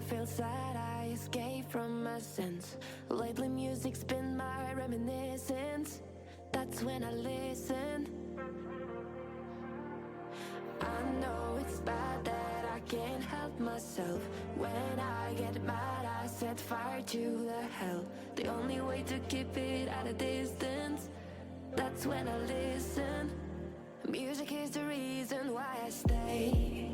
feel sad, I escape from my sins. Lately music's been my reminiscence. That's when I listen. I know it's bad that I can't help myself. When I get mad, I set fire to the hell. The only way to keep it at a distance, that's when I listen. Music is the reason why I stay.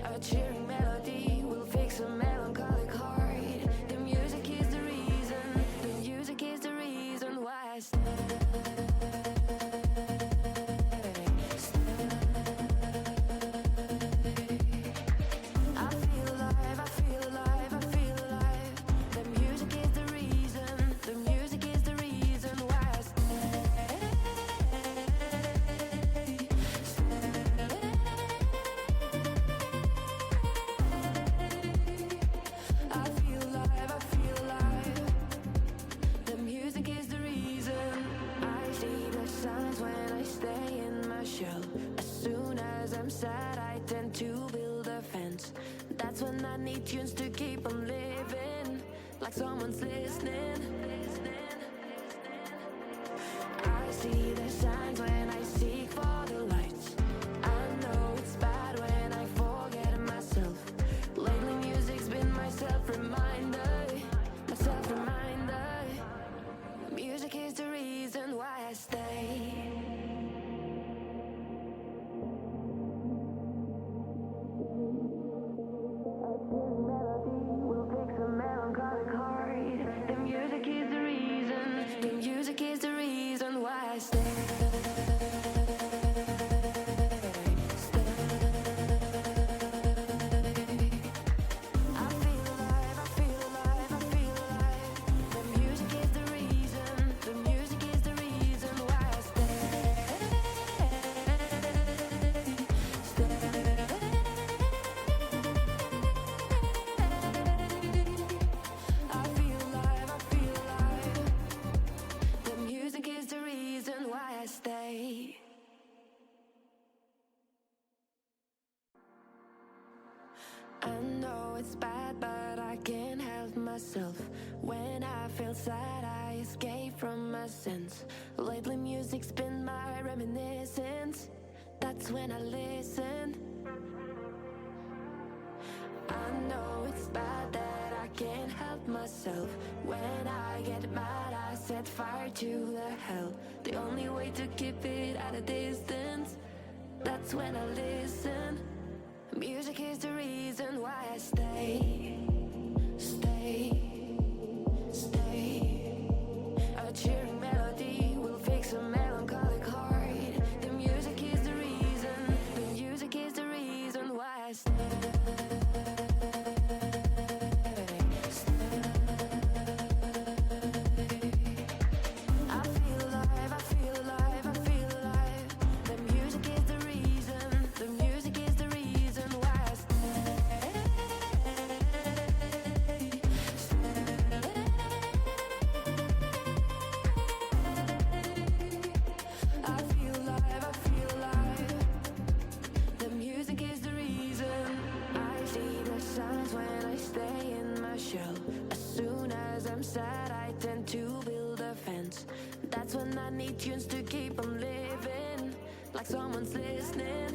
A cheering melody will fix a melancholic heart. The music is the reason. The music is the reason why I stay. I feel alive, I feel alive, I feel alive. The music is the reason. The music is the reason why I stay. I feel alive, I feel alive. The music is the reason. I see the signs when I stay in my shell. As soon as I'm sad, I tend to build a fence. That's when I need tunes to keep on living, like someone's listening. I see the signs when I seek for the lights. I know it's bad when I forget myself. Lately music's been my self-reminder, my self-reminder. Music is the reason why I stay. Melody will fix a melancholic heart. The music is the reason. The music is the reason why I stay. I feel alive, I feel alive, I feel alive. The music is the reason. The music is the reason why I stay. I feel alive, I feel alive. The music is the reason why I stay. I know it's bad, but I can't help myself. When I feel sad, I escape from my sins. Lately music's been my reminiscence. That's when I listen. I know it's bad that I can't help myself. When I get mad, I set fire to the hell. The only way to keep it at a distance, that's when I listen. Music is the reason why I stay. A cheering melody will fix a melancholic heart. The music is the reason. The music is the reason why I stay. I feel alive, I feel alive, I feel alive. The music is the reason. The music is the reason why I stay. I feel alive, I feel alive. The music is the reason. I see the signs when I stay in my shell. As soon as I'm sad, I tend to build a fence. That's when I need tunes to keep on living, like someone's listening.